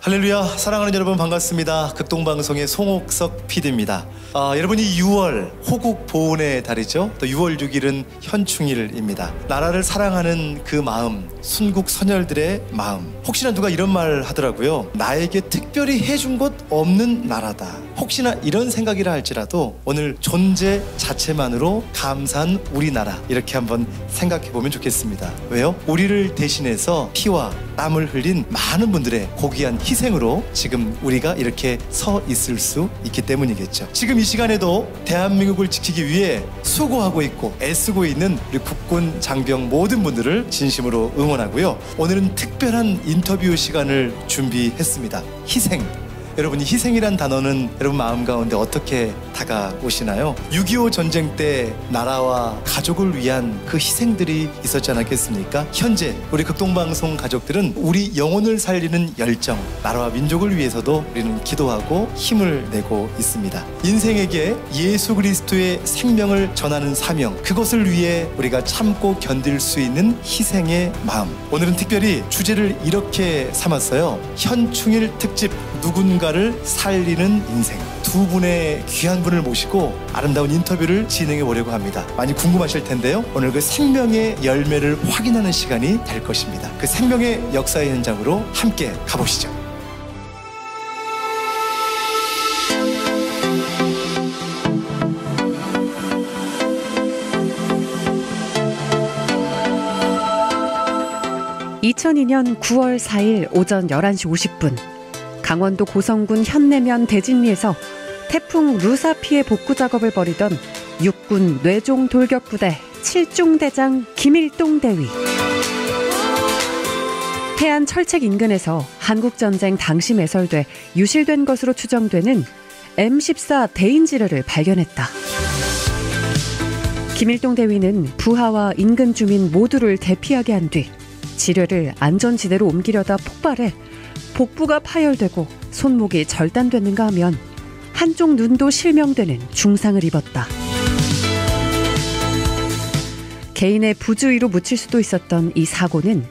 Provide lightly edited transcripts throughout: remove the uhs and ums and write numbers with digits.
할렐루야, 사랑하는 여러분 반갑습니다. 극동방송의 송옥석 PD입니다. 여러분이 6월 호국 보훈의 달이죠. 또 6월 6일은 현충일입니다. 나라를 사랑하는 그 마음, 순국 선열들의 마음. 혹시나 누가 이런 말 하더라고요. 나에게 특별히 해준 것 없는 나라다. 혹시나 이런 생각이라 할지라도 오늘 존재 자체만으로 감사한 우리나라, 이렇게 한번 생각해 보면 좋겠습니다. 왜요? 우리를 대신해서 피와 땀을 흘린 많은 분들의 고귀한 희생으로 지금 우리가 이렇게 서 있을 수 있기 때문이겠죠. 지금 이 시간에도 대한민국을 지키기 위해 수고하고 있고 애쓰고 있는 우리 국군 장병 모든 분들을 진심으로 응원하고요. 오늘은 특별한 인터뷰 시간을 준비했습니다. 희생. 여러분이 희생이란 단어는 여러분 마음 가운데 어떻게 다가오시나요? 6.25 전쟁 때 나라와 가족을 위한 그 희생들이 있었지 않았겠습니까? 현재 우리 극동방송 가족들은 우리 영혼을 살리는 열정, 나라와 민족을 위해서도 우리는 기도하고 힘을 내고 있습니다. 인생에게 예수 그리스도의 생명을 전하는 사명, 그것을 위해 우리가 참고 견딜 수 있는 희생의 마음. 오늘은 특별히 주제를 이렇게 삼았어요. 현충일 특집, 누군가를 살리는 인생. 두 분의 귀한 분을 모시고 아름다운 인터뷰를 진행해 보려고 합니다. 많이 궁금하실 텐데요. 오늘 그 생명의 열매를 확인하는 시간이 될 것입니다. 그 생명의 역사의 현장으로 함께 가보시죠. (2002년 9월 4일) 오전 11시 50분 강원도 고성군 현내면 대진리에서 태풍 루사 피해 복구 작업을 벌이던 육군 뇌종 돌격부대 7중대장 김일동 대위. 해안 철책 인근에서 한국전쟁 당시 매설돼 유실된 것으로 추정되는 M14 대인지뢰를 발견했다. 김일동 대위는 부하와 인근 주민 모두를 대피하게 한 뒤 지뢰를 안전지대로 옮기려다 폭발해 복부가 파열되고 손목이 절단됐는가 하면 한쪽 눈도 실명되는 중상을 입었다. 개인의 부주의로 묻힐 수도 있었던 이 사고는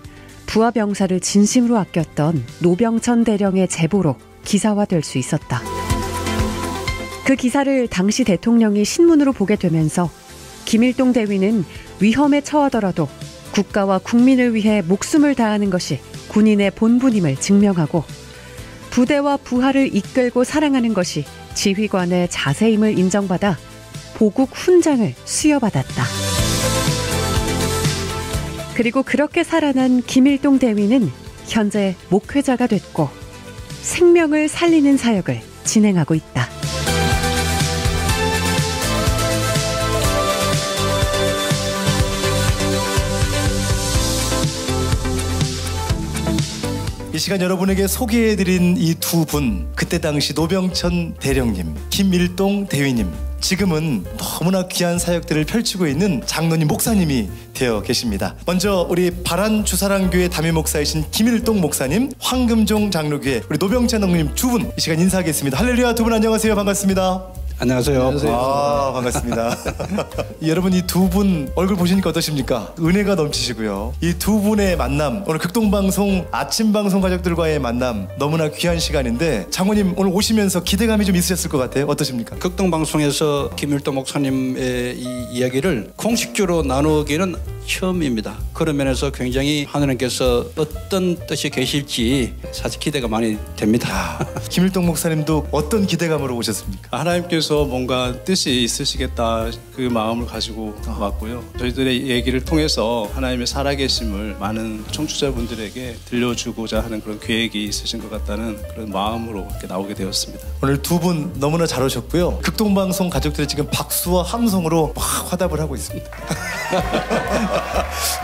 부하 병사를 진심으로 아꼈던 노병천 대령의 제보로 기사화될 수 있었다. 그 기사를 당시 대통령이 신문으로 보게 되면서 김일동 대위는 위험에 처하더라도 국가와 국민을 위해 목숨을 다하는 것이 군인의 본분임을 증명하고 부대와 부하를 이끌고 사랑하는 것이 지휘관의 자세임을 인정받아 보국 훈장을 수여받았다. 그리고 그렇게 살아난 김일동 대위는 현재 목회자가 됐고 생명을 살리는 사역을 진행하고 있다. 이 시간 여러분에게 소개해드린 이 두 분, 그때 당시 노병천 대령님, 김일동 대위님, 지금은 너무나 귀한 사역들을 펼치고 있는 장로님, 목사님이 되어 계십니다. 먼저 우리 바란주사랑교회 담임 목사이신 김일동 목사님, 황금종 장로교회 우리 노병천 장로님 두 분 이 시간 인사하겠습니다. 할렐루야. 두 분 안녕하세요. 반갑습니다. 안녕하세요. 반갑습니다. 여러분 이 두 분 얼굴 보시니까 어떠십니까? 은혜가 넘치시고요. 이 두 분의 만남, 오늘 극동방송 아침방송 가족들과의 만남 너무나 귀한 시간인데 장모님 오늘 오시면서 기대감이 좀 있으셨을 것 같아요. 어떠십니까? 극동방송에서 김일동 목사님의 이 이야기를 공식적으로 나누기는 처음입니다. 그런 면에서 굉장히 하느님께서 어떤 뜻이 계실지 사실 기대가 많이 됩니다. 김일동 목사님도 어떤 기대감으로 오셨습니까? 하나님께서 뭔가 뜻이 있으시겠다 그 마음을 가지고 왔고요. 저희들의 얘기를 통해서 하나님의 살아계심을 많은 청취자분들에게 들려주고자 하는 그런 계획이 있으신 것 같다는 그런 마음으로 이렇게 나오게 되었습니다. 오늘 두 분 너무나 잘 오셨고요. 극동방송 가족들이 지금 박수와 함성으로 막 화답을 하고 있습니다.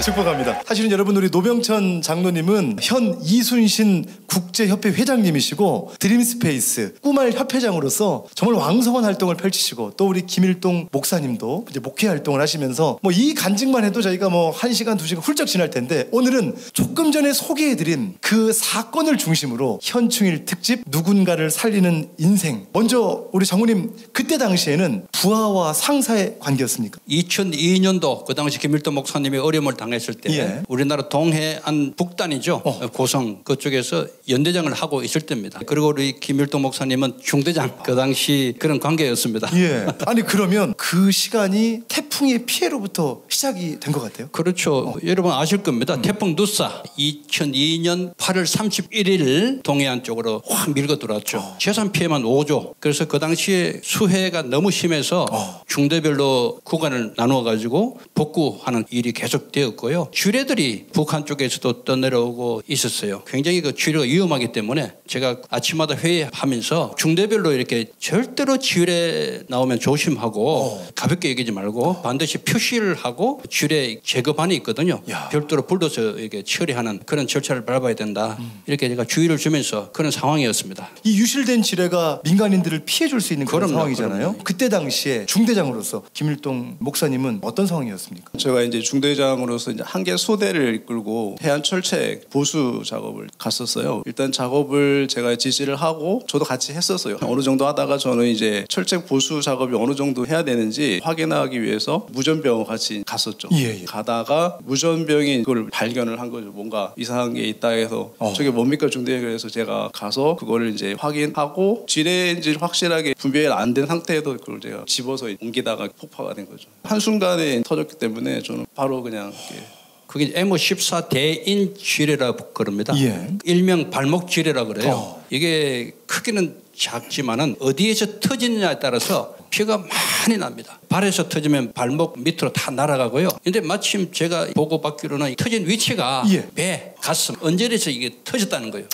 축복합니다. 사실은 여러분 우리 노병천 장로님은 현 이순신 국제협회 회장님이시고 드림스페이스 꿈알 협회장으로서 정말 왕성한 활동을 펼치시고 또 우리 김일동 목사님도 이제 목회 활동을 하시면서 뭐 이 간증만 해도 저희가 뭐 1시간 2시간 훌쩍 지날 텐데 오늘은 조금 전에 소개해드린 그 사건을 중심으로 현충일 특집 누군가를 살리는 인생. 먼저 우리 장로님 그때 당시에는 부하와 상사의 관계였습니까? 2002년도 그 당시 김일동 목사님 목사님이 어려움을 당했을 때 예. 우리나라 동해안 북단이죠. 고성 그쪽에서 연대장을 하고 있을 때입니다. 그리고 우리 김일동 목사님은 중대장 그 당시 그런 관계였습니다. 예. 아니 그러면 그 시간이 태풍의 피해로부터 시작이 된 것 같아요. 그렇죠. 여러분 아실 겁니다. 태풍 누사 2002년 8월 31일 동해안 쪽으로 확 밀고 들어왔죠. 재산 피해만 5조. 그래서 그 당시에 수해가 너무 심해서 중대별로 구간을 나누어 가지고 복구하는 일이 계속되었고요. 쥐레들이 북한 쪽에서도 떠내려오고 있었어요. 굉장히 그 쥐레가 위험하기 때문에 제가 아침마다 회의하면서 중대별로 이렇게 절대로 쥐레 나오면 조심하고 가볍게 얘기하지 말고 반드시 표시를 하고 쥐레 제거반이 있거든요. 야. 별도로 불러서 이렇게 처리하는 그런 절차를 밟아야 된다. 이렇게 제가 주의를 주면서 그런 상황이었습니다. 이 유실된 지뢰가 민간인들을 피해 줄 수 있는 그런 그럼요, 상황이잖아요. 그럼요. 그때 당시에 중대장으로서 김일동 목사님은 어떤 상황이었습니까? 제가 이제 중대장으로서 이제 한 개 소대를 이끌고 해안 철책 보수 작업을 갔었어요. 일단 작업을 제가 지시를 하고 저도 같이 했었어요. 어느 정도 하다가 저는 이제 철책 보수 작업이 어느 정도 해야 되는지 확인하기 위해서 무전병 같이 갔었죠. 예, 예. 가다가 무전병이 그걸 발견을 한 거죠. 뭔가 이상한 게 있다 해서 저게 뭡니까 중대장 그래서 제가 가서 그거를 이제 확인하고 지뢰인지 확실하게 분별이 안 된 상태에도 그걸 제가 집어서 옮기다가 폭파가 된 거죠. 한순간에 터졌기 때문에 저는 바로 그냥 이렇게 그게 M14 대인 쥐레라고 그럽니다. 예. 일명 발목 쥐레라 그래요. 이게 크기는 작지만은 어디에서 터지느냐에 따라서 피가 많이 납니다. 발에서 터지면 발목 밑으로 다 날아가고요. 근데 마침 제가 보고받기로는 터진 위치가 예. 배, 가슴, 언저리에서 이게 터졌다는 거예요.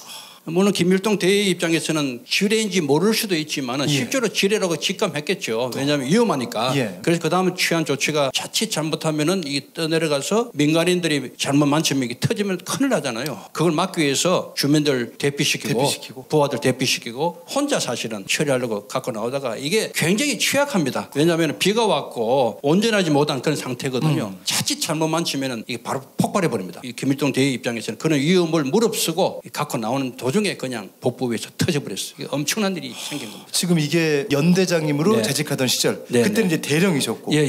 물론 김일동 대의 입장에서는 지뢰인지 모를 수도 있지만 실제로 지뢰라고 직감했겠죠. 왜냐하면 위험하니까. 예. 그래서 그 다음에 취한 조치가 자칫 잘못하면은 이게 떠내려가서 민간인들이 잘못 만지면 이게 터지면 큰일 나잖아요. 그걸 막기 위해서 주민들 대피시키고 부하들 대피시키고 혼자 사실은 처리하려고 갖고 나오다가 이게 굉장히 취약합니다. 왜냐하면 비가 왔고 온전하지 못한 그런 상태거든요. 자칫 잘못 만지면은 이게 바로 폭발해 버립니다. 이 김일동 대의 입장에서는 그런 위험을 무릅쓰고 갖고 나오는 도중에 그냥 복부에서 터져버렸어요. 이게 엄청난 일이 생긴 겁니다. 지금 이게 연대장님으로 네. 재직하던 시절 네, 그때는 네. 이제 대령이셨고 예.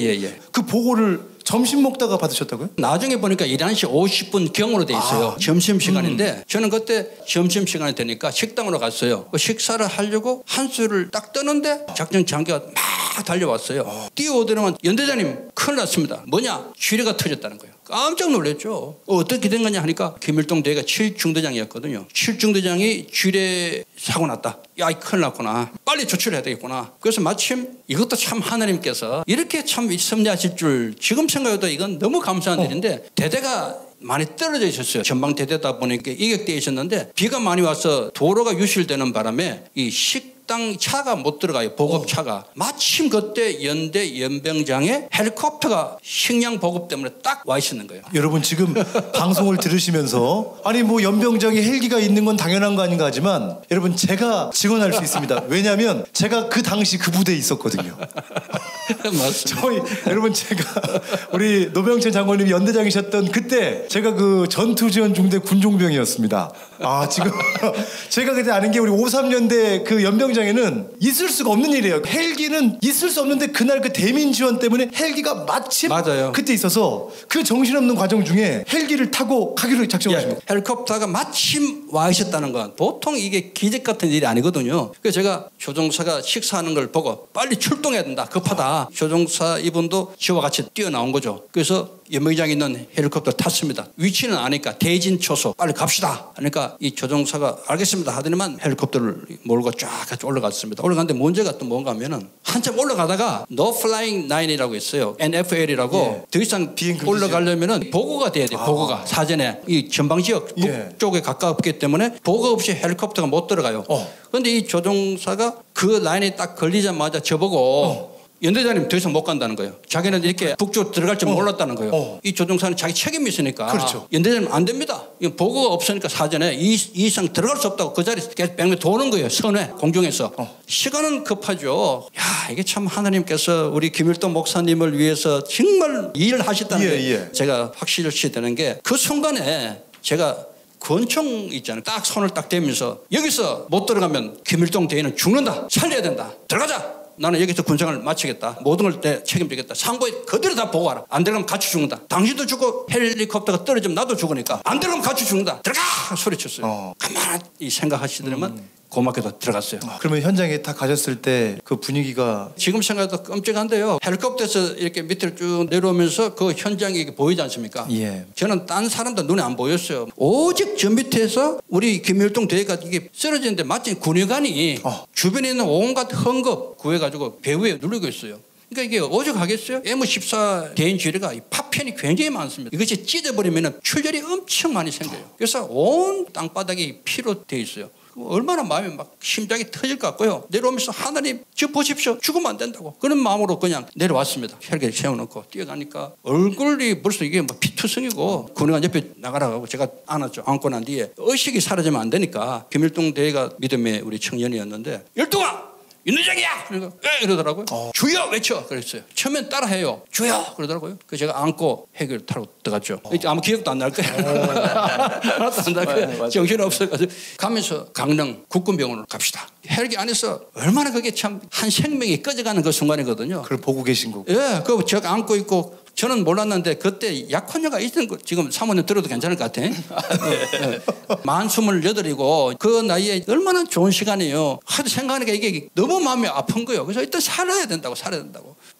그 보고를 점심 먹다가 받으셨다고요? 나중에 보니까 11시 50분 경으로 돼 있어요. 점심시간인데 저는 그때 점심시간이 되니까 식당으로 갔어요. 식사를 하려고 한술을 딱 뜨는데 작전 장교가 막 달려왔어요. 뛰어오더니만 연대장님 큰일 났습니다. 뭐냐? 쥐레가 터졌다는 거예요. 깜짝 놀랐죠. 어떻게 된 거냐 하니까 김일동 대위가 7중대장이었거든요. 7중대장이 쥐레 사고 났다. 야, 큰일 났구나. 빨리 조치를 해야 되겠구나. 그래서 마침 이것도 참 하나님께서 이렇게 참 섭리하실 줄 지금 생각해도 이건 너무 감사한 일인데 대대가 많이 떨어져 있었어요. 전방대대다 보니까 이격되어 있었는데 비가 많이 와서 도로가 유실되는 바람에 이 식당 차가 못 들어가요. 보급차가. 마침 그때 연대 연병장에 헬리콥터가 식량 보급 때문에 딱 와 있었는 거예요. 여러분 지금 방송을 들으시면서 아니 뭐 연병장에 헬기가 있는 건 당연한 거 아닌가 하지만 여러분 제가 증언할 수 있습니다. 왜냐하면 제가 그 당시 그 부대에 있었거든요. 맞습니다. 저희 여러분 제가 우리 노병철 장관님이 연대장이셨던 그때 제가 그 전투지원 중대 군종병이었습니다. 아 지금 제가 그때 아는 게 우리 53년대 그 연병장에는 있을 수가 없는 일이에요. 헬기는 있을 수 없는데 그날 그 대민 지원 때문에 헬기가 마침 맞아요. 그때 있어서 그 정신없는 과정 중에 헬기를 타고 가기로 작정하십니다. 헬리콥터가 마침 와 있었다는 건 보통 이게 기적 같은 일이 아니거든요. 그래서 제가 조종사가 식사하는 걸 보고 빨리 출동해야 된다. 급하다. 조종사 이분도 저와 같이 뛰어나온 거죠. 그래서 연병장에 있는 헬리콥터 탔습니다. 위치는 아니까 대진 초소 빨리 갑시다. 그러니까 이 조종사가 알겠습니다 하더니만 헬리콥터를 몰고 쫙 같이 올라갔습니다. 올라갔는데 문제가 또 뭔가 하면은 한참 올라가다가 No Flying 9이라고 있어요. NFL이라고 더 이상 올라가려면은 보고가 돼야 돼요. 보고가 사전에 이 전방 지역 북쪽에 가깝기 때문에 보고 없이 헬리콥터가 못 들어가요. 그런데 이 조종사가 그 라인에 딱 걸리자마자 저보고 연대장님 더 이상 못 간다는 거예요. 자기는 이렇게 북쪽 들어갈 줄 몰랐다는 거예요. 이 조종사는 자기 책임이 있으니까 그렇죠. 연대장님 안 됩니다. 보고가 없으니까 사전에 이 이상 들어갈 수 없다고 그 자리에서 계속 뺑뺑 도는 거예요. 선회 공중에서. 시간은 급하죠. 야, 이게 참 하나님께서 우리 김일동 목사님을 위해서 정말 일을 하셨다는 게 제가 확실시 되는 게 그 순간에 제가 권총 있잖아요. 딱 손을 딱 대면서 여기서 못 들어가면 김일동 대위는 죽는다. 살려야 된다. 들어가자. 나는 여기서 군생활을 마치겠다. 모든 걸 내 책임지겠다. 상부에 그대로 다 보고 와라. 안 들어가면 같이 죽는다. 당신도 죽고 헬리콥터가 떨어지면 나도 죽으니까 안 들어가면 같이 죽는다. 들어가! 소리쳤어요. 가만히 생각하시더니만 고맙게도 들어갔어요. 그러면 현장에 딱 가셨을 때 그 분위기가 지금 생각해도 끔찍한데요. 헬리콥터에서 이렇게 밑으로 쭉 내려오면서 그 현장이 이렇게 보이지 않습니까? 예. 저는 딴 사람도 눈에 안 보였어요. 오직 저 밑에서 우리 김일동 대위가 이게 쓰러지는데 마치 군의관이 주변에 있는 온갖 헝겊 구해가지고 배후에 누르고 있어요. 그러니까 이게 오죽하겠어요? M14 개인 지뢰가 파편이 굉장히 많습니다. 이것이 찢어버리면 출혈이 엄청 많이 생겨요. 그래서 온 땅바닥이 피로 돼 있어요. 얼마나 마음이 막 심장이 터질 것 같고요. 내려오면서 하나님 저 보십시오. 죽으면 안 된다고. 그런 마음으로 그냥 내려왔습니다. 헬기를 세워놓고 뛰어가니까 얼굴이 벌써 이게 뭐 피투성이고 군의관 옆에 나가라고 제가 안았죠. 안고 난 뒤에 의식이 사라지면 안 되니까 김일동 대위가 믿음의 우리 청년이었는데 일동아! 윤대장이야! 그러니까 이러더라고요. 주여! 외쳐! 그랬어요. 처음엔 따라해요. 주여! 그러더라고요. 그래서 제가 안고 헬기를 타러 들어갔죠. 아무 기억도 안 날 거예요. 하나도 안 날 거예요. 정신없어가지고 가면서 강릉 국군병원으로 갑시다. 헬기 안에서 얼마나 그게 참 한 생명이 꺼져가는 그 순간이거든요. 그걸 보고 계신 거고. 예, 그거 제가 안고 있고 저는 몰랐는데 그때 약혼녀가 있던 거 지금 사모님 들어도 괜찮을 것 같아. 네. 만 28이고 그 나이에 얼마나 좋은 시간이에요. 하도 생각하니까 이게 너무 마음이 아픈 거예요. 그래서 일단 살아야 된다고.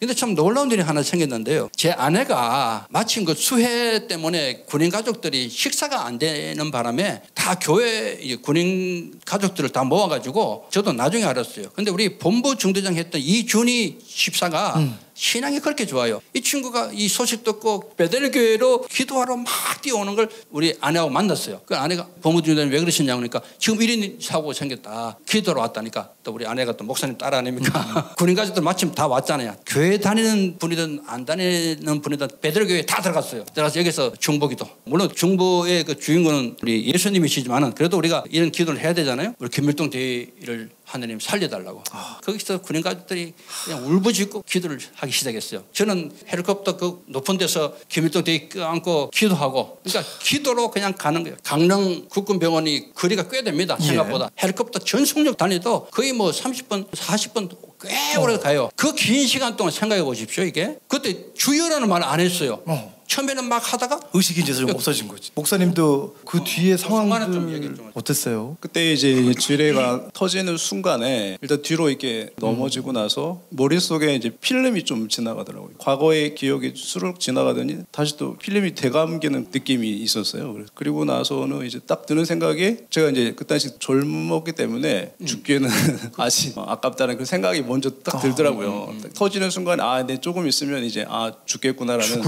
근데 참 놀라운 일이 하나 생겼는데요. 제 아내가 마침 그 수해 때문에 군인 가족들이 식사가 안 되는 바람에 다 교회 군인 가족들을 다 모아가지고 저도 나중에 알았어요. 근데 우리 본부 중대장 했던 이준희 집사가 신앙이 그렇게 좋아요. 이 친구가 이 소식 듣고 베델교회로 기도하러 막 뛰어오는 걸 우리 아내하고 만났어요. 그 아내가 법무중대장이 왜 그러시냐고 하니까 지금 이런 사고가 생겼다. 기도로 왔다니까. 또 우리 아내가 또 목사님 딸 아닙니까? 군인 가족들 마침 다 왔잖아요. 교회 다니는 분이든 안 다니는 분이든 베델교회에 다 들어갔어요. 들어가서 여기서 중보기도. 물론 중보의 그 주인공은 우리 예수님이시지만은 그래도 우리가 이런 기도를 해야 되잖아요. 우리 김일동 대위를 하느님 살려달라고. 거기서 군인 가족들이 그냥 울부짖고 기도를 하기 시작했어요. 저는 헬리콥터 그 높은 데서 김일동 대위 껴안고 기도하고, 그러니까 기도로 그냥 가는 거예요. 강릉 국군병원이 거리가 꽤 됩니다. 생각보다. 헬리콥터 전속력 다니도 거의 뭐 30분, 40분 꽤 오래 가요. 그 긴 시간 동안 생각해 보십시오. 이게 그때 주여라는 말 안 했어요. 처음에는 막 하다가 의식이 이제 좀 없어진 거지. 목사님도 그 뒤에 상황들 어땠어요? 그때 이제 지뢰가 터지는 순간에 일단 뒤로 이렇게 넘어지고 나서 머릿속에 이제 필름이 좀 지나가더라고요. 과거의 기억이 수룩 지나가더니 다시 또 필름이 되감기는 느낌이 있었어요. 그리고 나서는 이제 딱 드는 생각이 제가 이제 그 당시 젊었기 때문에 죽기에는 아직 아깝다는 그 생각이 먼저 딱 들더라고요. 터지는 순간 내 조금 있으면 이제 죽겠구나라는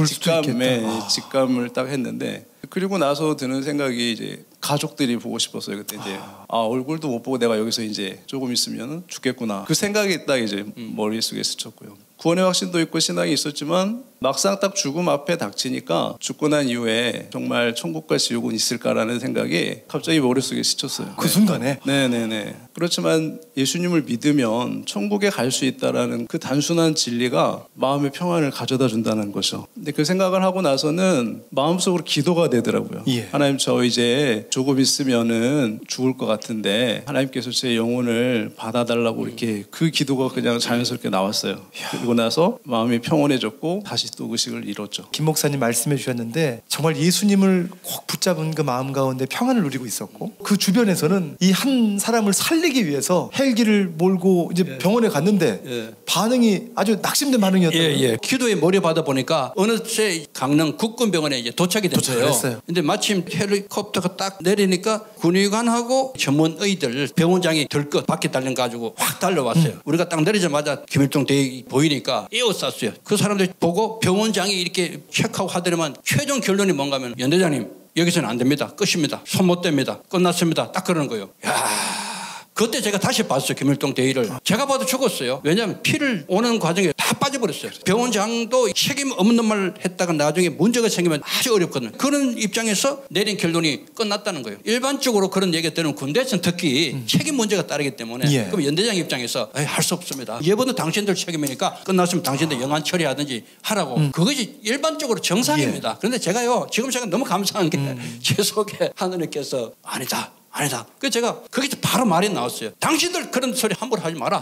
직감을 딱 했는데, 그리고 나서 드는 생각이 이제 가족들이 보고 싶었어요. 그때 이제 얼굴도 못 보고 내가 여기서 이제 조금 있으면 죽겠구나. 그 생각이 딱 이제 머릿속에 스쳤고요. 구원의 확신도 있고 신앙이 있었지만 막상 딱 죽음 앞에 닥치니까 죽고 난 이후에 정말 천국과 지옥은 있을까라는 생각이 갑자기 머릿속에 스쳤어요. 그 순간에? 네네네. 그렇지만 예수님을 믿으면 천국에 갈 수 있다라는 그 단순한 진리가 마음의 평안을 가져다 준다는 거죠. 근데 그 생각을 하고 나서는 마음속으로 기도가 되더라고요. 하나님, 저 이제 조금 있으면은 죽을 것 같은데 하나님께서 제 영혼을 받아달라고 이렇게 그 기도가 그냥 자연스럽게 나왔어요. 그리고 나서 마음이 평온해졌고 다시 또 의식을 잃었죠. 김 목사님 말씀해 주셨는데 정말 예수님을 꼭 붙잡은 그 마음 가운데 평안을 누리고 있었고, 그 주변에서는 이 한 사람을 살리기 위해서 헬기를 몰고 이제 병원에 갔는데 반응이 아주 낙심된 반응이었어요. 기도에 몰입하다 보니까 어느새 강릉 국군병원에 이제 도착이 됐어요. 근데 마침 헬리콥터가 딱 내리니까 군의관하고 전문의들 병원장이 들것 밖에 달려가지고 확 달려왔어요. 우리가 딱 내리자마자 김일동 대위 보이니까 에워쌌어요. 그 사람들 보고 병원장이 이렇게 체크하고 하더니만 최종 결론이 뭔가 하면, 연대장님 여기서는 안 됩니다. 끝입니다. 손 못 댑니다. 끝났습니다. 딱 그러는 거예요. 그때 제가 다시 봤어요. 김일동 대위를. 제가 봐도 죽었어요. 왜냐하면 피를 오는 과정에 다 빠져버렸어요. 병원장도 책임 없는 말 했다가 나중에 문제가 생기면 아주 어렵거든요. 그런 입장에서 내린 결론이 끝났다는 거예요. 일반적으로 그런 얘기가 되는 군대에서는 특히 책임 문제가 따르기 때문에 그럼 연대장 입장에서 할 수 없습니다. 이번은 당신들 책임이니까 끝났으면 당신들 영안 처리하든지 하라고. 그것이 일반적으로 정상입니다. 그런데 제가요, 지금 제가 너무 감사한 게 제 속에 하느님께서 아니다. 그래서 제가 거기서 바로 말이 나왔어요. 당신들 그런 소리 함부로 하지 마라.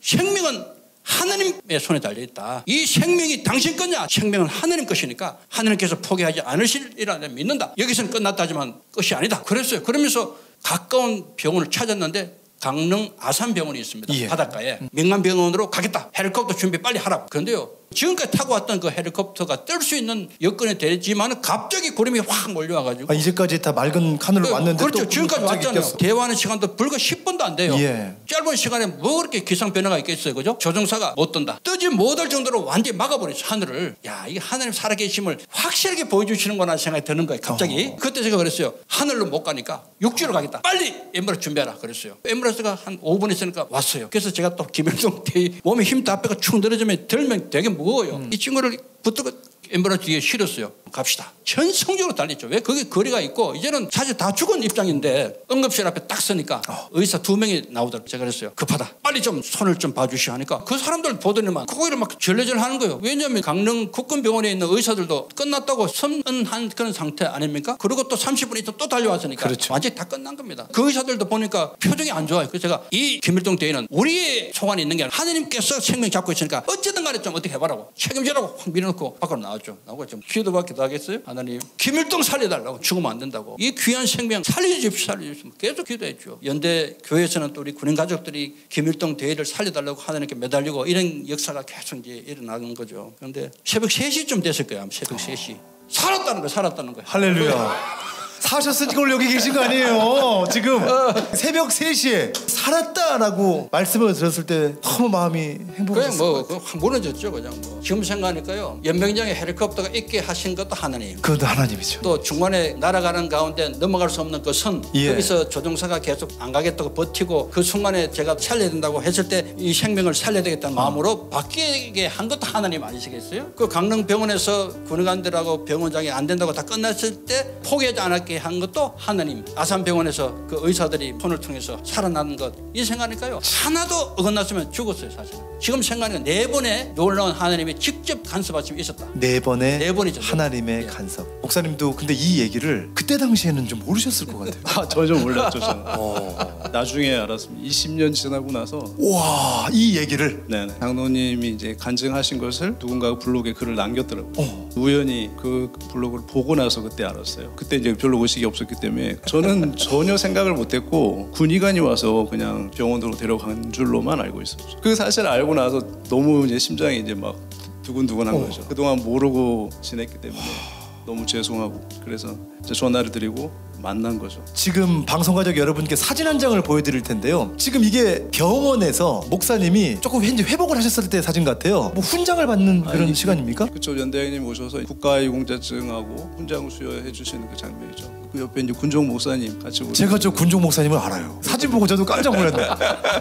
생명은 하나님의 손에 달려있다. 이 생명이 당신 거냐? 생명은 하나님 것이니까 하나님께서 포기하지 않으시리라 믿는다. 여기서는 끝났다지만 끝이 아니다. 그랬어요. 그러면서 가까운 병원을 찾았는데 강릉 아산병원이 있습니다. 예. 바닷가에. 민간병원으로 가겠다. 헬리콥터 준비 빨리 하라고. 그런데요. 지금까지 타고 왔던 그 헬리콥터가 뜰 수 있는 여건이 되지만 갑자기 구름이 확 몰려와가지고. 이제까지 다 맑은 하늘로 왔는데 그렇죠. 또 지금까지 왔잖아요. 꼈어. 대화하는 시간도 불과 10분도 안 돼요. 예. 짧은 시간에 뭐 그렇게 기상 변화가 있겠어요. 그죠? 조종사가 못 뜬다. 뜨지 못할 정도로 완전히 막아버렸어. 하늘을. 야, 이게 하나님 살아계심을 확실하게 보여주시는구나 생각이 드는 거예요. 갑자기. 그때 제가 그랬어요. 하늘로 못 가니까 육지로 가겠다. 빨리 앰뷸런스 준비하라. 그랬어요. 앰뷸런스가 한 5분 있으니까 왔어요. 그래서 제가 또 김일동 대위 몸에 힘 다 빼고 축 늘어지면 들면 되게 무거워요. 이 친구를 붙들고 앰뷸런스 뒤에 실었어요. 갑시다. 전성적으로 달렸죠. 왜? 거기 거리가 있고 이제는 사실 다 죽은 입장인데 응급실 앞에 딱 서니까 의사 2명이 나오더라고요. 제가 그랬어요. 급하다. 빨리 좀 손을 좀 봐주시오 하니까 그 사람들 보더니만 코골이를 막 절레절 하는 거예요. 왜냐하면 강릉 국군병원에 있는 의사들도 끝났다고 선언한 그런 상태 아닙니까? 그리고 또 30분 있다 또 달려왔으니까 그렇죠. 완전히 다 끝난 겁니다. 그 의사들도 보니까 표정이 안 좋아요. 그래서 제가 이 김일동 대위는 우리의 소관이 있는 게 아니라 하나님께서 생명 잡고 있으니까 어쨌든 간에 좀 어떻게 해봐라고 책임지라고 확 밀어놓고 밖으로 나왔죠. 나오고 좀 기도받기도 하겠어요. 하나님 김일동 살려달라고. 죽으면 안 된다고. 이 귀한 생명 살려주십시오. 살려주십시오. 계속 기도했죠. 연대 교회에서는 또 우리 군인 가족들이 김일동 대위를 살려달라고 하나님께 매달리고 이런 역사가 계속 이제 일어나는 거죠. 그런데 새벽 3시쯤 됐을 거예요. 새벽 3시. 살았다는 거예요. 살았다는 거예요. 할렐루야. 사셨으니까 오늘 여기 계신 거 아니에요. 지금 새벽 3시에 살았다라고 말씀을 들었을 때 너무 마음이 행복했어요. 그냥 뭐 무너졌죠. 그냥 뭐. 지금 생각하니까요. 연병장에 헬리콥터가 있게 하신 것도 하나님. 그것도 하나님이죠. 또 중간에 날아가는 가운데 넘어갈 수 없는 그 선. 예. 거기서 조종사가 계속 안 가겠다고 버티고 그 순간에 제가 살려야 된다고 했을 때 이 생명을 살려야 되겠다는 마음으로 바뀌게 한 것도 하나님 아니시겠어요? 그 강릉병원에서 군의관들하고 병원장이 안 된다고 다 끝났을 때 포기하지 않았게 한 것도 하나님. 아산병원에서 그 의사들이 손을 통해서 살아나는 것. 이 생각하니까요. 하나도 어긋났으면 죽었어요. 사실은. 지금 생각하니까 4번의 놀라운 하나님이 직접 간섭하심이 있었다. 4번의 네 번이죠. 하나님의 네. 간섭. 목사님도 근데 이 얘기를 그때 당시에는 좀 모르셨을 것 같아요. 전혀 몰랐죠 저는. 나중에 알았습니다. 20년 지나고 나서 와, 이 얘기를. 네, 장로님이 이제 간증하신 것을 누군가가 블로그에 글을 남겼더라고요. 우연히 그 블로그를 보고 나서 그때 알았어요. 그때 이제 별로 의식이 없었기 때문에 저는 전혀 생각을 못했고 군의관이 와서 그냥 병원으로 데려간 줄로만 알고 있었죠. 그 사실을 알고 나서 너무 이제 심장이 이제 막 두근두근한 거죠. 그동안 모르고 지냈기 때문에 너무 죄송하고 그래서 이제 전화를 드리고 만난 거죠. 지금 방송가족 여러분께 사진 한 장을 보여드릴 텐데요. 지금 이게 병원에서 목사님이 조금 이제 회복을 하셨을 때 사진 같아요. 뭐 훈장을 받는 그런 시간입니까? 그쵸. 연대장님 오셔서 국가유공자증하고 훈장 수여해 주시는 그 장면이죠. 그 옆에 이제 군종 목사님 같이 오고. 제가 저 군종 목사님을 알아요. 사진 보고 저도 깜짝 놀랐네.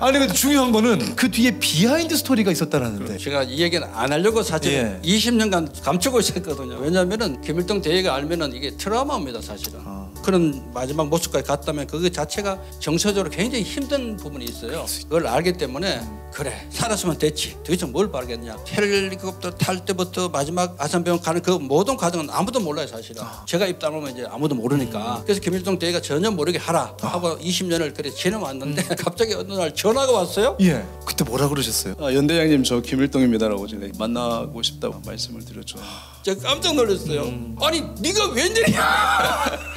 아니 근데 중요한 거는 그 뒤에 비하인드 스토리가 있었다라는데. 제가 이 얘기는 안 하려고 사실 예. 20년간 감추고 있었거든요. 왜냐하면은 김일동 대위가 알면은 이게 트라우마입니다, 사실은. 그런 마지막 모습까지 갔다면 그거 자체가 정서적으로 굉장히 힘든 부분이 있어요. 그걸 알기 때문에 그래 살았으면 됐지. 더 이상 뭘 바라겠냐. 헬리콥터 탈 때부터 마지막 아산병원 가는 그 모든 과정은 아무도 몰라요, 사실은. 제가 입 다물면 이제 아무도 모르니까. 그래서 김일동 대위가 전혀 모르게 하라 하고 20년을 그래 지내왔는데 갑자기 어느 날 전화가 왔어요. 예. 그때 뭐라 그러셨어요? 연대장님 저 김일동입니다라고 제가 만나고 싶다고 말씀을 드렸죠. 제가 깜짝 놀랐어요. 아니 네가 웬일이야.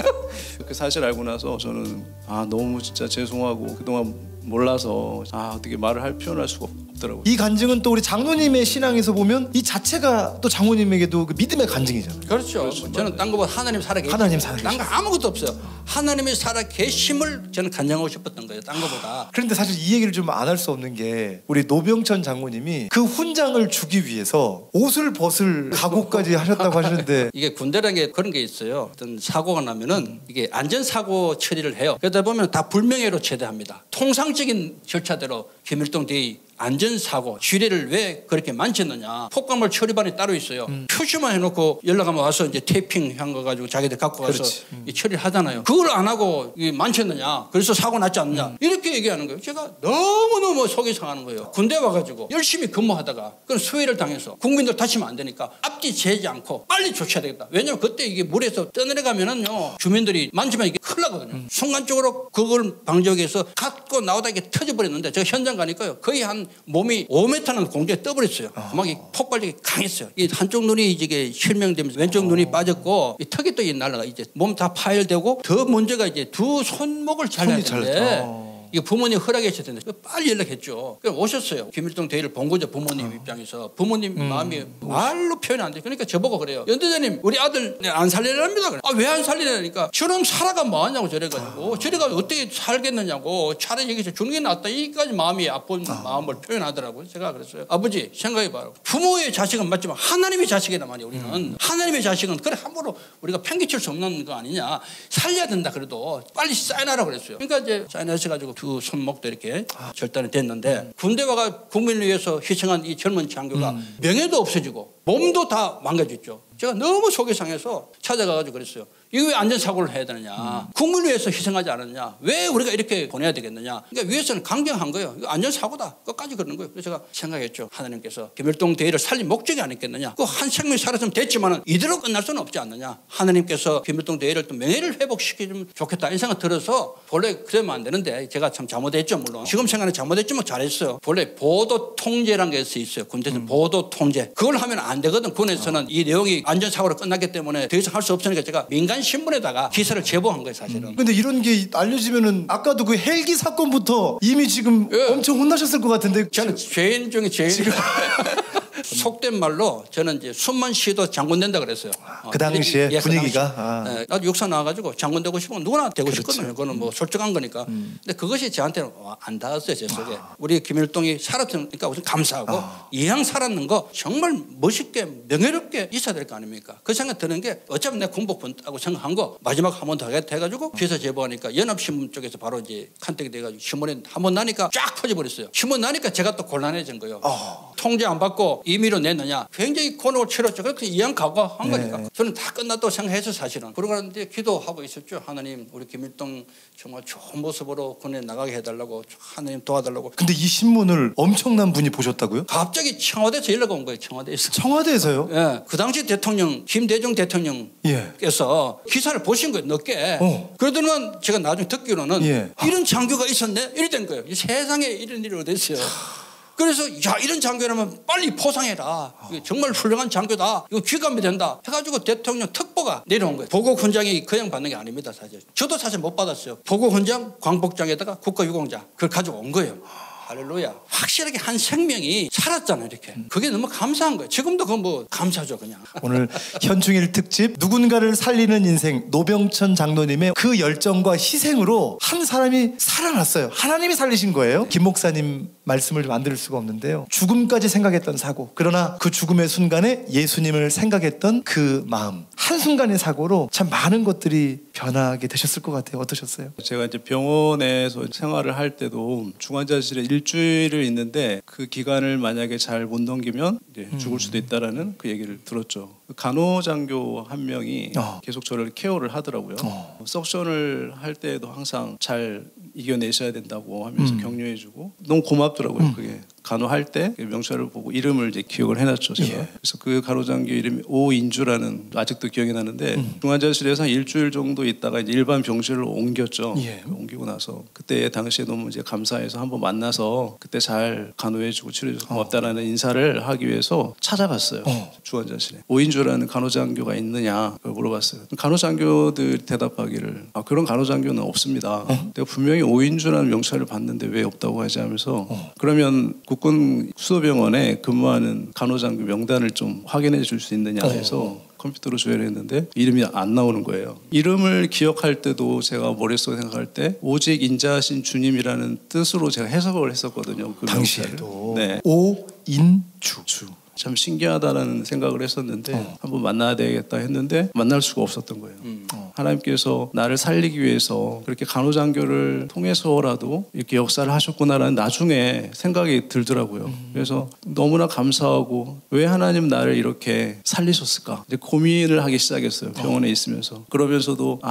그 사실 알고 나서 저는 너무 진짜 죄송하고 그동안 몰라서 어떻게 말을 할 표현할 수가 없더라고요. 이 간증은 또 우리 장로님의 신앙에서 보면 이 자체가 또 장로님에게도 그 믿음의 간증이잖아요. 그렇죠. 저는 딴 거보다 하나님 살아계시. 하나님 살아계시. 딴 거 아무것도 없어요. 하나님이 살아계심을 저는 간증하고 싶었던 거예요. 딴 거보다. 그런데 사실 이 얘기를 좀 안 할 수 없는 게 우리 노병천 장모님이 그 훈장을 주기 위해서 옷을 벗을 각오까지 하셨다고 하시는데 이게 군대라는 게 그런 게 있어요. 어떤 사고가 나면은 이게 안전사고 처리를 해요. 그러다 보면 다 불명예로 제대합니다. 통상적인 절차대로 김일동 대위 안전사고 지뢰를 왜 그렇게 만졌느냐. 폭발물 처리반이 따로 있어요. 표시만 해놓고 연락하면 와서 이제 테이핑한 거 가지고 자기들 갖고 가서 이 처리를 하잖아요. 그걸 안 하고 만졌느냐. 그래서 사고 났지 않느냐. 이렇게 얘기하는 거예요. 제가 너무너무 속이 상하는 거예요. 군대 와가지고 열심히 근무하다가 그런 수해를 당해서 국민들 다치면 안 되니까 앞뒤 재지 않고 빨리 조치해야 되겠다. 왜냐하면 그때 이게 물에서 떠내려가면은요 주민들이 만지면 이게 큰일 나거든요. 순간적으로 그걸 방지하기 위해서 갖고 나오다 이게 터져버렸는데 제가 현장 가니까요. 거의 한 몸이 5m는 공중에 떠버렸어요. 구멍이 폭발력이 강했어요. 이 한쪽 눈이 이제 실명되면서 왼쪽 눈이 빠졌고 이 턱이 또 날라가 이제 몸 다 파열되고 더 문제가 이제 두 손목을 잘라야 되는데 이게 부모님 허락해 주셔야 되는데 빨리 연락했죠. 그럼 오셨어요. 김일동 대회를 본 거죠. 부모님 입장에서. 부모님 마음이 말로 표현 안 돼. 그러니까 저보고 그래요. 연대장님 우리 아들 안 살리랍니다. 아, 왜 안 살리냐니까 저놈 살아가 뭐하냐고 저래가지고 저래가 어떻게 살겠느냐고 차라리 여기서 주는 게 낫다. 이까지 마음이 아픈 마음을 표현하더라고요. 제가 그랬어요. 아버지 생각해봐요. 부모의 자식은 맞지만 하나님의 자식이란 말이에요. 우리는 하나님의 자식은 그래 함부로 우리가 팽개칠 수 없는 거 아니냐. 살려야 된다. 그래도 빨리 사인하라고 그랬어요. 그러니까 이제 사인하셔가지고 두 손목도 이렇게 절단이 됐는데 군대 와가 국민을 위해서 희생한 이 젊은 장교가 명예도 없어지고 몸도 다 망가졌죠. 제가 너무 속이 상해서 찾아가가지고 그랬어요. 이거 왜 안전사고를 해야 되느냐. 국민을 위해서 희생하지 않았냐. 왜 우리가 이렇게 보내야 되겠느냐. 그러니까 위에서는 강경한 거예요. 이거 안전사고다. 끝까지 그러는 거예요. 그래서 제가 생각했죠. 하나님께서 김일동 대회를 살린 목적이 아니겠느냐. 그 한 생명이 살았으면 됐지만 이대로 끝날 수는 없지 않느냐. 하나님께서 김일동 대회를 또 명예를 회복시키면 좋겠다. 이 생각 들어서 본래 그러면 안 되는데 제가 참 잘못했죠. 물론 지금 생각은 잘못했지만 잘했어요. 본래 보도 통제라는 게 있어요. 군대에서 보도 통제. 그걸 하면 안 되거든. 군에서는 이 내용이 안전사고로 끝났기 때문에 더 이상 할 수 없으니까 제가 민간 신문에다가 기사를 제보한 거예요, 사실은. 근데 이런 게 알려지면은 아까도 그 헬기 사건부터 이미 지금 엄청 혼나셨을 것 같은데. 저는 죄인 중에 죄인. 속된 말로 저는 이제 숨만 쉬도 장군 된다 그랬어요. 그 당시에 예, 분위기가. 그 당시. 나도 육사 나와가지고 장군 되고 싶으면 누구나 되고 싶거든요. 그거는 뭐 솔직한 거니까. 근데 그것이 저한테는 안 닿았어요, 제 속에. 우리 김일동이 살았으니까 우선 감사하고 이왕 살았는 거 정말 멋있게 명예롭게 있어야 될 거 아닙니까? 그 생각 드는 게 어차피 내가 군복 본다고 생각한 거 마지막 한 번 더 해가지고 기사 제보하니까 연합신문 쪽에서 바로 이제 컨택이 돼가지고 신문에 한 번 나니까 쫙 퍼져버렸어요. 신문 나니까 제가 또 곤란해진 거예요. 통제 안 받고 임의로 냈느냐. 굉장히 곤혹을 치렀죠. 그렇게 이왕 각오한 거니까. 저는 다 끝났다고 생각해서 사실은. 그러는데 기도하고 있었죠. 하나님 우리 김일동 정말 좋은 모습으로 군에 나가게 해달라고 하나님 도와달라고. 근데 이 신문을 엄청난 분이 보셨다고요? 갑자기 청와대에서 연락 온 거예요. 청와대에서. 청와대에서요? 예, 그 당시 대통령 김대중 대통령께서 기사를 보신 거예요. 늦게. 그러더니 제가 나중에 듣기로는 이런 장교가 있었네? 이래 된 거예요. 이 세상에 이런 일이 어디 있어요. 그래서 야 이런 장교라면 빨리 포상해라. 정말 훌륭한 장교다. 이거 귀감이 된다. 해가지고 대통령 특보가 내려온 거예요. 보고훈장이 그냥 받는 게 아닙니다. 사실. 저도 사실 못 받았어요. 보고훈장 광복장에다가 국가유공자 그걸 가지고 온 거예요. 할렐루야. 확실하게 한 생명이 살았잖아요. 이렇게. 그게 너무 감사한 거예요. 지금도 그건 뭐 감사죠 그냥. 오늘 현충일 특집 누군가를 살리는 인생 노병천 장로님의 그 열정과 희생으로 한 사람이 살아났어요. 하나님이 살리신 거예요. 김 목사님 말씀을 좀 안 들을 수가 없는데요. 죽음까지 생각했던 사고. 그러나 그 죽음의 순간에 예수님을 생각했던 그 마음. 한순간의 사고로 참 많은 것들이 변하게 되셨을 것 같아요. 어떠셨어요? 제가 이제 병원에서 생활을 할 때도 중환자실에 일주일을 있는데 그 기간을 만약에 잘 못 넘기면 이제 죽을 수도 있다라는 그 얘기를 들었죠. 간호장교 한 명이 계속 저를 케어를 하더라고요. 석션을 할 때도 항상 잘 이겨내셔야 된다고 하면서 격려해주고 너무 고맙더라고요. 그게 간호할 때 명찰을 보고 이름을 이제 기억을 해놨죠. 제가. 그래서 그 간호장교 이름이 오인주라는 아직도 기억이 나는데 중환자실에서 한 일주일 정도 있다가 이제 일반 병실로 옮겼죠. 옮기고 나서 그때 당시에 너무 이제 감사해서 한번 만나서 그때 잘 간호해주고 치료해줘서 고맙다라는 인사를 하기 위해서 찾아갔어요. 중환자실에 오인주라는 간호장교가 있느냐 그걸 물어봤어요. 간호장교들 대답하기를 그런 간호장교는 없습니다. 내가 분명히 오인주라는 명찰을 봤는데 왜 없다고 하지 하면서 그러면 국군 수도병원에 근무하는 간호장교 명단을 좀 확인해 줄 수 있느냐 해서 컴퓨터로 조회를 했는데 이름이 안 나오는 거예요. 이름을 기억할 때도 제가 머릿속에 생각할 때 오직 인자하신 주님이라는 뜻으로 제가 해석을 했었거든요. 그 당시에도 네. 오인주. 참 신기하다는 생각을 했었는데 한번 만나야 되겠다 했는데 만날 수가 없었던 거예요. 하나님께서 나를 살리기 위해서 그렇게 간호장교를 통해서라도 이렇게 역사를 하셨구나라는 나중에 생각이 들더라고요. 그래서 너무나 감사하고 왜 하나님 나를 이렇게 살리셨을까 이제 고민을 하기 시작했어요. 병원에 있으면서. 그러면서도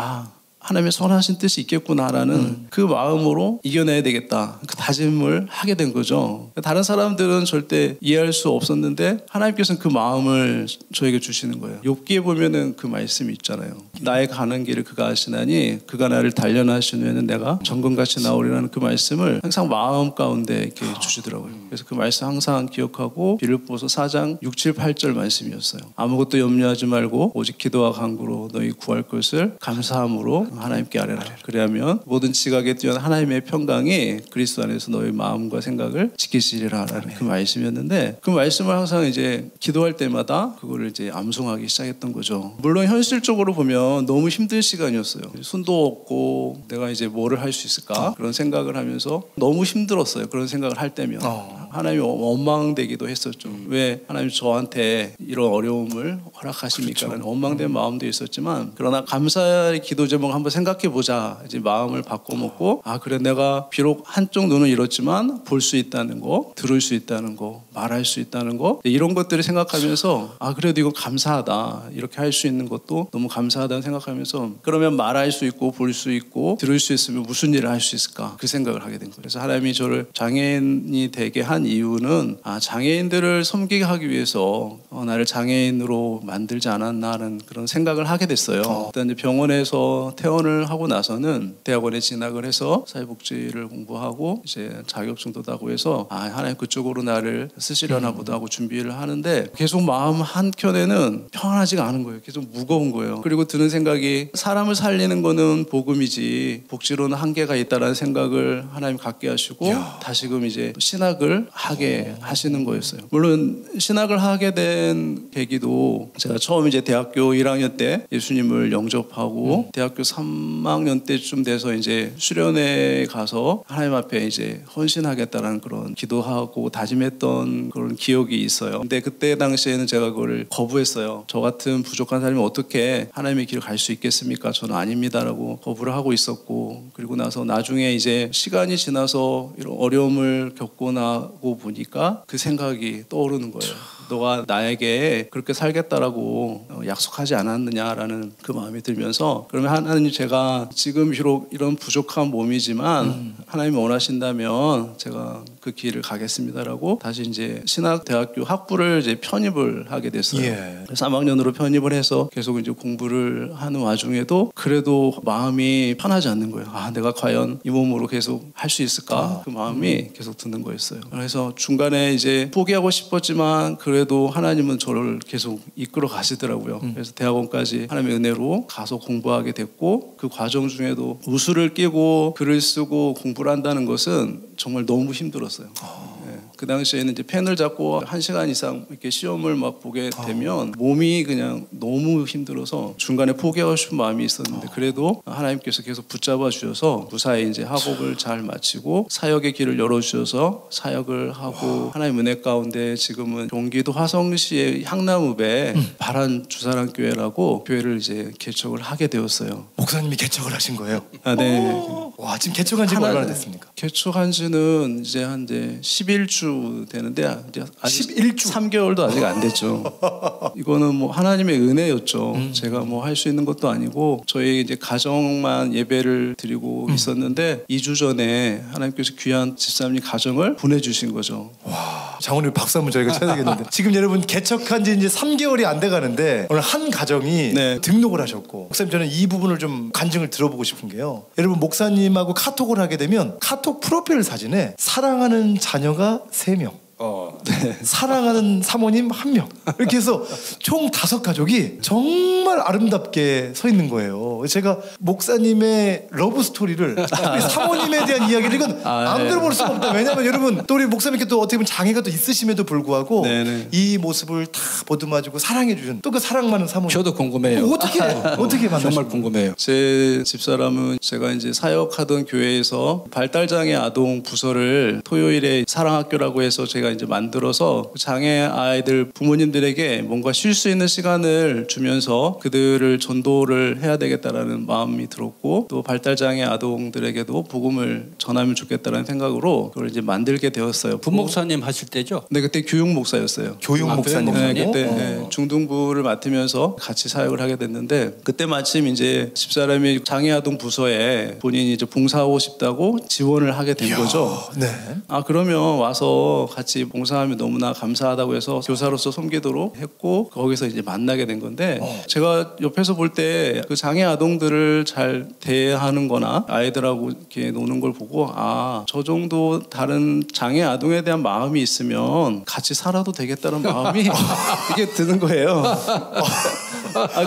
하나님의 선하신 뜻이 있겠구나라는 그 마음으로 이겨내야 되겠다. 그 다짐을 하게 된 거죠. 다른 사람들은 절대 이해할 수 없었는데 하나님께서는 그 마음을 저에게 주시는 거예요. 욥기에 보면은 그 말씀이 있잖아요. 나의 가는 길을 그가 아시나니 그가 나를 단련하신 후에는 내가 정금같이 나오리라는 그 말씀을 항상 마음 가운데 이렇게 주시더라고요. 그래서 그 말씀 항상 기억하고 빌립보서 4장 6, 7, 8절 말씀이었어요. 아무것도 염려하지 말고 오직 기도와 간구로 너희 구할 것을 감사함으로 하나님께 아뢰라. 그래야면 모든 지각에 뛰어난 하나님의 평강이 그리스도 안에서 너희 마음과 생각을 지키시리라라는 그 말씀이었는데 그 말씀을 항상 이제 기도할 때마다 그거를 이제 암송하기 시작했던 거죠. 물론 현실적으로 보면 너무 힘든 시간이었어요. 손도 없고 내가 이제 뭐를 할 수 있을까 그런 생각을 하면서 너무 힘들었어요. 그런 생각을 할 때면 하나님이 원망되기도 했었죠. 왜 하나님 저한테 이런 어려움을 허락하십니까? 라는 원망된 마음도 있었지만 그러나 감사의 기도 제목 한번 생각해 보자. 이제 마음을 바꿔먹고 그래 내가 비록 한쪽 눈은 잃었지만 볼 수 있다는 거, 들을 수 있다는 거, 말할 수 있다는 거 이런 것들을 생각하면서 그래도 이건 감사하다. 이렇게 할 수 있는 것도 너무 감사하다는 생각하면서 그러면 말할 수 있고 볼 수 있고 들을 수 있으면 무슨 일을 할 수 있을까? 그 생각을 하게 된 거예요. 그래서 하나님이 저를 장애인이 되게 한 이유는 장애인들을 섬기게 하기 위해서 나를 장애인으로 만들지 않았나 하는 그런 생각을 하게 됐어요. 일단 병원에서 퇴원을 하고 나서는 대학원에 진학을 해서 사회복지를 공부하고 이제 자격증도 따고 해서 하나님 그쪽으로 나를 쓰시려나 보다 하고 준비를 하는데 계속 마음 한켠에는 평안하지가 않은 거예요. 계속 무거운 거예요. 그리고 드는 생각이 사람을 살리는 거는 복음이지 복지로는 한계가 있다라는 생각을 하나님 갖게 하시고 다시금 이제 신학을 하게 하시는 거였어요. 물론 신학을 하게 된 계기도 제가 처음 이제 대학교 1학년 때 예수님을 영접하고 대학교 3학년 때쯤 돼서 이제 수련회에 가서 하나님 앞에 이제 헌신하겠다는 그런 기도하고 다짐했던 그런 기억이 있어요. 근데 그때 당시에는 제가 그걸 거부했어요. 저 같은 부족한 사람이 어떻게 하나님의 길을 갈 수 있겠습니까? 저는 아닙니다라고 거부를 하고 있었고 그리고 나서 나중에 이제 시간이 지나서 이런 어려움을 겪고 나고 보니까 그 생각이 떠오르는 거예요. 너가 나에게 그렇게 살겠다라고 약속하지 않았느냐라는 그 마음이 들면서 그러면 하나님 제가 지금 비록 이런 부족한 몸이지만 하나님이 원하신다면 제가 그 길을 가겠습니다라고 다시 이제 신학대학교 학부를 이제 편입을 하게 됐어요. 3학년으로 편입을 해서 계속 이제 공부를 하는 와중에도 그래도 마음이 편하지 않는 거예요. 내가 과연 이 몸으로 계속 할 수 있을까? 그 마음이 계속 드는 거였어요. 그래서 중간에 이제 포기하고 싶었지만 그래도 하나님은 저를 계속 이끌어 가시더라고요. 그래서 대학원까지 하나님의 은혜로 가서 공부하게 됐고 그 과정 중에도 우수를 끼고 글을 쓰고 공부를 한다는 것은 정말 너무 힘들었어요. 그 당시에는 이제 펜을 잡고 1시간 이상 이렇게 시험을 막 보게 되면 몸이 그냥 너무 힘들어서 중간에 포기하고 싶은 마음이 있었는데 그래도 하나님께서 계속 붙잡아 주셔서 무사히 이제 학업을 잘 마치고 사역의 길을 열어 주셔서 사역을 하고 하나님 은혜 가운데 지금은 경기도 화성시의 향나무배 바란 주사랑교회라고 교회를 이제 개척을 하게 되었어요. 목사님이 개척을 하신 거예요? 네. 와, 지금 개척한 지가 얼마나 됐습니까? 개척한 지는 이제 한 11주 되는데 이제 아직 11주 3개월도 아직 안 됐죠. 이거는 뭐 하나님의 은혜였죠. 제가 뭐 할 수 있는 것도 아니고 저희 이제 가정만 예배를 드리고 있었는데 2주 전에 하나님께서 귀한 집사님 가정을 보내주신 거죠. 와, 장원님 박수 한번 저희가 쳐야 되겠는데 지금 여러분 개척한 지 이제 3개월이 안 돼 가는데 오늘 한 가정이 등록을 하셨고 목사님 저는 이 부분을 좀 간증을 들어보고 싶은 게요. 여러분 목사님하고 카톡을 하게 되면 카톡 프로필 사진에 사랑하는 자녀가 3명 사랑하는 사모님 1명 이렇게 해서 총 5가족이 정말 아름답게 서 있는 거예요. 제가 목사님의 러브 스토리를 우리 사모님에 대한 이야기를 이건 안 들어볼 수가 없다. 왜냐하면 여러분 또 우리 목사님께 또 어떻게 보면 장애가 또 있으심에도 불구하고 이 모습을 다 보듬어주고 사랑해 주신 또 그 사랑 많은 사모님. 저도 궁금해요. 어떻게 만나셨어요? 정말 궁금해요. 제 집사람은 제가 이제 사역하던 교회에서 발달장애 아동 부서를 토요일에 사랑학교라고 해서 제가 이제 만들어 들어서 장애 아이들 부모님들에게 뭔가 쉴 수 있는 시간을 주면서 그들을 전도를 해야 되겠다라는 마음이 들었고, 또 발달장애 아동들에게도 복음을 전하면 좋겠다라는 생각으로 그걸 이제 만들게 되었어요. 부목사님 하실 때죠? 네, 그때 교육 목사였어요. 교육 목사님. 네, 그때 네, 중등부를 맡으면서 같이 사역을 하게 됐는데, 그때 마침 이제 집사람이 장애아동 부서에 본인이 이제 봉사하고 싶다고 지원을 하게 된 거죠. 네. 아, 그러면 와서 같이 봉사하면 너무나 감사하다고 해서 교사로서 섬기도록 했고, 거기서 이제 만나게 된 건데, 제가 옆에서 볼 때 그 장애 아동들을 잘 대하는 거나 아이들하고 이렇게 노는 걸 보고, 아, 저 정도 다른 장애 아동에 대한 마음이 있으면 같이 살아도 되겠다는 마음이 이게 드는 거예요.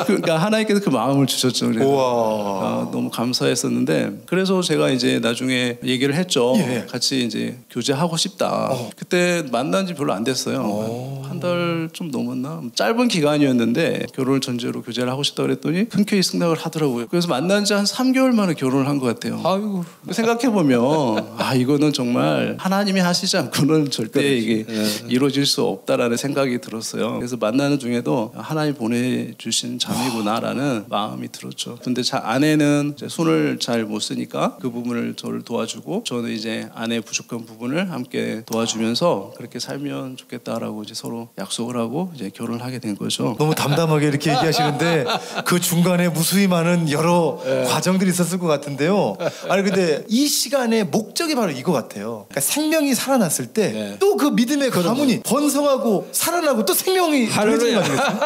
그러니까 하나님께서 그 마음을 주셨죠. 그래서 너무 감사했었는데, 그래서 제가 이제 나중에 얘기를 했죠. 예. 같이 이제 교제하고 싶다. 그때 만난 지 별로 안 됐어요. 한 달 좀 넘었나? 짧은 기간이었는데 결혼을 전제로 교제를 하고 싶다 그랬더니 흔쾌히 승낙을 하더라고요. 그래서 만난 지 한 3개월 만에 결혼을 한 것 같아요. 아이고. 생각해보면 아, 이거는 정말 하나님이 하시지 않고는 절대 이게 이루어질 수 없다라는 생각이 들었어요. 그래서 만나는 중에도 하나님 보내주신 자매구나라는 마음이 들었죠. 근데 아내는 이제 손을 잘 못 쓰니까 그 부분을 저를 도와주고, 저는 이제 아내의 부족한 부분을 함께 도와주면서 그렇게 살면 좋겠다라고 이제 서로 약속을 하고 이제 결혼을 하게 된 거죠. 너무 담담하게 이렇게 얘기하시는데 그 중간에 무수히 많은 여러 과정들이 있었을 것 같은데요. 아니 근데 이 시간의 목적이 바로 이거 같아요. 그러니까 생명이 살아났을 때 또 그 믿음의 가문이 번성하고 살아나고 또 생명이 더해지는 거 아니겠어요?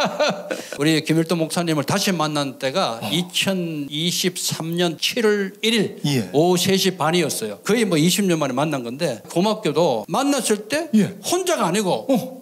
우리 김일동 목사님을 다시 만난 때가 2023년 7월 1일 예. 오후 3시 반이었어요. 거의 뭐 20년 만에 만난 건데, 고맙게도 만났을 때 혼자가 아니고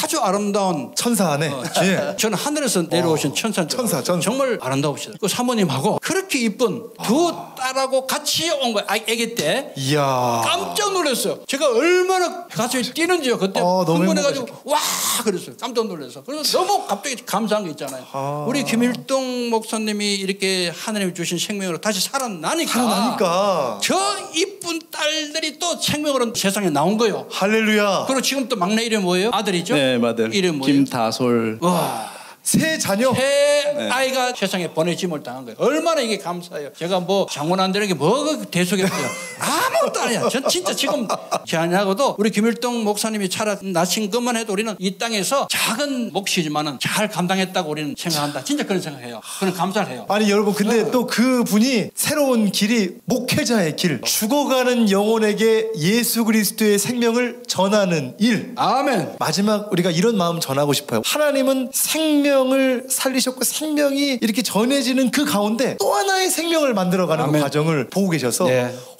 아주 아름다운 천사 안에. 예. 저는 하늘에서 내려오신 천사. 정말 아름다우시다. 그 사모님하고 그렇게 이쁜 두 딸하고 같이 온 거예요. 아기 때. 이야. 깜짝 놀랐어요. 제가 얼마나 가슴이 뛰는지요. 그때 흥분해가지고 와 그랬어요. 깜짝 놀라서. 그래서 너무 갑자기 감사한 게 있잖아요. 우리 김일동 목사님이 이렇게 하나님이 주신 생명으로 다시 살아나니까 저 이쁜 딸들이 또 생명으로 세상에 나온 거예요. 할렐루야. 그리고 지금 또 막내 이름이 뭐예요? 아들이죠? 네, 아들. 이름 뭐예요? 김다솔. 와. 새 자녀. 새 아이가 세상에 보내짐을 당한 거예요. 얼마나 이게 감사해요. 제가 뭐 장원안들에게 뭐가 대속했어요. 아무것도 아니야. 전 진짜 지금 제 아내하고도 우리 김일동 목사님이 살아나신 것만 해도 우리는 이 땅에서 작은 몫이지만은 잘 감당했다고 우리는 생각한다. 진짜 그런 생각해요. 그런 감사를 해요. 아니 여러분, 근데 또 그분이 새로운 길이 목회자의 길, 죽어가는 영혼에게 예수 그리스도의 생명을 전하는 일. 아멘. 마지막 우리가 이런 마음 전하고 싶어요. 하나님은 생명을 살리셨고 생명이 이렇게 전해지는 그 가운데 또 하나의 생명을 만들어가는 그 과정을 보고 계셔서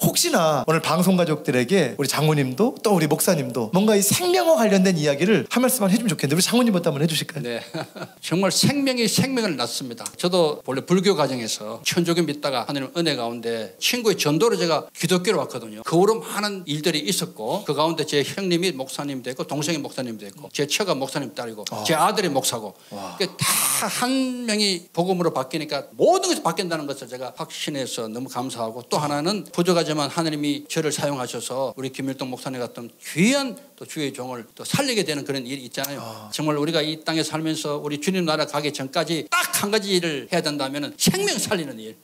혹시나 오늘 방송 가족들에게 우리 장모님도 또 우리 목사님도 뭔가 이 생명과 관련된 이야기를 한 말씀만 해주면 좋겠는데, 우리 장모님부터 한번 해주실까요? 네. 정말 생명이 생명을 낳습니다. 저도 원래 불교 가정에서 천주교 믿다가 하나님 은혜 가운데 친구의 전도로 제가 기독교로 왔거든요. 그 후로 많은 일들이 있었고, 그 가운데 제 형님이 목사님 됐고, 동생이 목사님 됐고, 제 처가 목사님 딸이고, 제 아들이 목사고, 다 한 명이 복음으로 바뀌니까 모든 것이 바뀐다는 것을 제가 확신해서 너무 감사하고, 또 하나는 부족하지만 하나님이 저를 사용하셔서 우리 김일동 목사님 같은 귀한 또 주의 종을 또 살리게 되는 그런 일이 있잖아요. 정말 우리가 이 땅에 살면서 우리 주님 나라 가기 전까지 딱 한 가지 일을 해야 된다면 생명 살리는 일.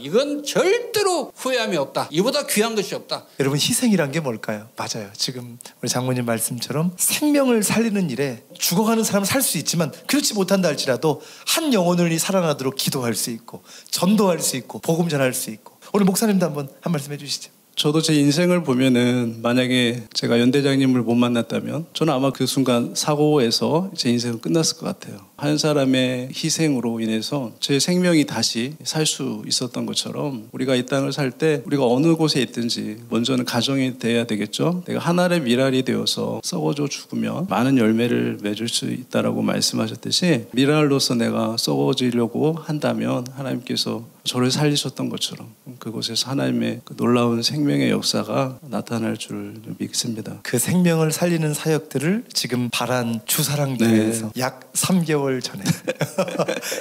이건 절대로 후회함이 없다. 이보다 귀한 것이 없다. 여러분, 희생이란 게 뭘까요? 맞아요. 지금 우리 장모님 말씀처럼 생명을 살리는 일에 죽어가는 사람은 살 수 있지만 그렇지 못한다 할지라도 한 영혼을 살아나도록 기도할 수 있고 전도할 수 있고 복음 전할 수 있고. 오늘 목사님도 한번 한 말씀 해주시죠. 저도 제 인생을 보면은 만약에 제가 연대장님을 못 만났다면 저는 아마 그 순간 사고에서 제 인생은 끝났을 것 같아요. 한 사람의 희생으로 인해서 제 생명이 다시 살 수 있었던 것처럼, 우리가 이 땅을 살 때 우리가 어느 곳에 있든지 먼저는 가정이 돼야 되겠죠. 내가 하나의 미랄이 되어서 썩어져 죽으면 많은 열매를 맺을 수 있다라고 말씀하셨듯이, 미랄로서 내가 썩어지려고 한다면 하나님께서 저를 살리셨던 것처럼 그곳에서 하나님의 그 놀라운 생명의 역사가 나타날 줄 믿습니다. 그 생명을 살리는 사역들을 지금 바란 주사랑교회에서 약 3개월 개척을 전에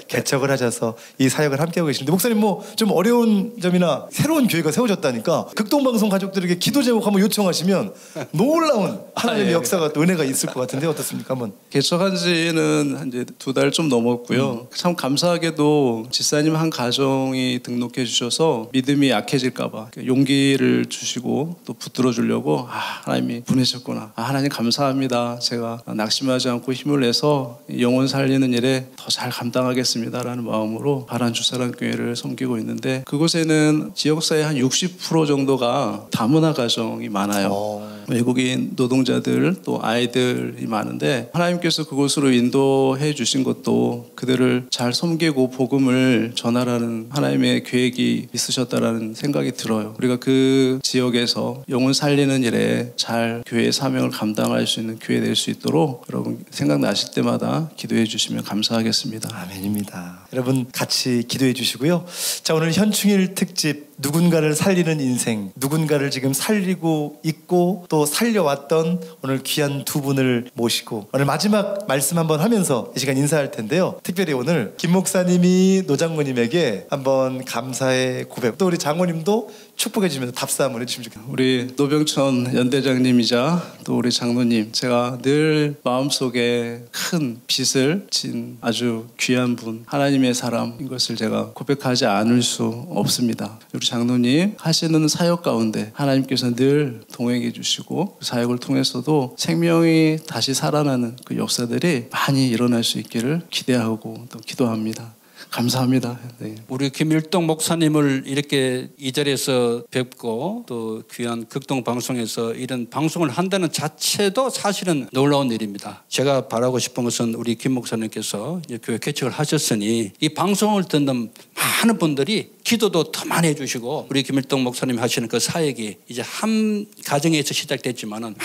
개척을 하셔서 이 사역을 함께하고 계시는데 목사님 뭐 좀 어려운 점이나 새로운 교회가 세워졌다니까 극동방송 가족들에게 기도 제목 한번 요청하시면 놀라운 하나님의 역사가 또 은혜가 있을 것 같은데 어떻습니까? 한번. 개척한 지는 이제 2달 좀 넘었고요. 참 감사하게도 집사님 한 가정이 등록해 주셔서 믿음이 약해질까 봐 용기를 주시고 또 붙들어 주려고 하나님이 보내셨구나. 하나님 감사합니다. 제가 낙심하지 않고 힘을 내서 영혼 살리는 일에 더 잘 감당하겠습니다라는 마음으로 바란주사랑 교회를 섬기고 있는데 그곳에는 지역사회 한 60% 정도가 다문화 가정이 많아요. 외국인 노동자들 또 아이들이 많은데 하나님께서 그곳으로 인도해 주신 것도 그들을 잘 섬기고 복음을 전하라는 하나님의 계획이 있으셨다라는 생각이 들어요. 우리가 그 지역에서 영혼 살리는 일에 잘 교회의 사명을 감당할 수 있는 교회 될 수 있도록 여러분 생각나실 때마다 기도해 주시면 감사하겠습니다. 아멘입니다. 여러분 같이 기도해 주시고요. 자, 오늘 현충일 특집 누군가를 살리는 인생, 누군가를 지금 살리고 있고 또 살려왔던 오늘 귀한 두 분을 모시고 오늘 마지막 말씀 한번 하면서 이 시간 인사할 텐데요. 특별히 오늘 김 목사님이 노 장로님에게 한번 감사의 고백, 또 우리 장로님도 축복해 주면서 답사 한번 해주시면 좋겠습니다. 우리 노병천 연대장님이자 또 우리 장로님, 제가 늘 마음속에 큰 빚을 진 아주 귀한 분, 하나님의 사람인 것을 제가 고백하지 않을 수 없습니다. 우리 장로님 하시는 사역 가운데 하나님께서 늘 동행해 주시고 그 사역을 통해서도 생명이 다시 살아나는 그 역사들이 많이 일어날 수 있기를 기대하고 또 기도합니다. 감사합니다. 네. 우리 김일동 목사님을 이렇게 이 자리에서 뵙고 또 귀한 극동 방송에서 이런 방송을 한다는 자체도 사실은 놀라운 일입니다. 제가 바라고 싶은 것은 우리 김 목사님께서 이제 교회 개척을 하셨으니 이 방송을 듣는 많은 분들이 기도도 더 많이 해주시고 우리 김일동 목사님 하시는 그 사역이 이제 한 가정에서 시작됐지만은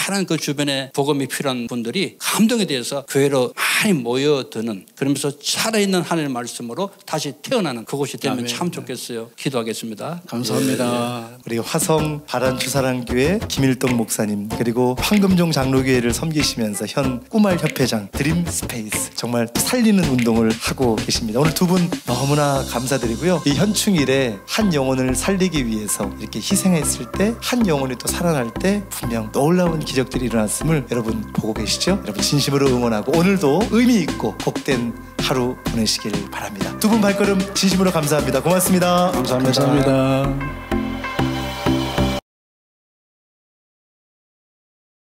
많은 그 주변에 복음이 필요한 분들이 감동에 대해서 교회로 많이 모여드는, 그러면서 살아있는 하나님의 말씀으로 다시 태어나는 그곳이 되면 아멘. 참 좋겠어요. 기도하겠습니다. 감사합니다. 우리 화성 바란주사랑교회 김일동 목사님, 그리고 황금종 장로교회를 섬기시면서 현 꾸말 협회장 드림 스페이스, 정말 살리는 운동을 하고 계십니다. 오늘 두 분 너무나 감사드리고요. 이 현충일에 한 영혼을 살리기 위해서 이렇게 희생했을 때 한 영혼이 또 살아날 때 분명 놀라운 기적들이 일어났음을 여러분 보고 계시죠? 여러분 진심으로 응원하고 오늘도 의미 있고 복된 하루 보내시길 바랍니다. 두 분 발걸음 진심으로 감사합니다. 고맙습니다. 감사합니다. 감사합니다.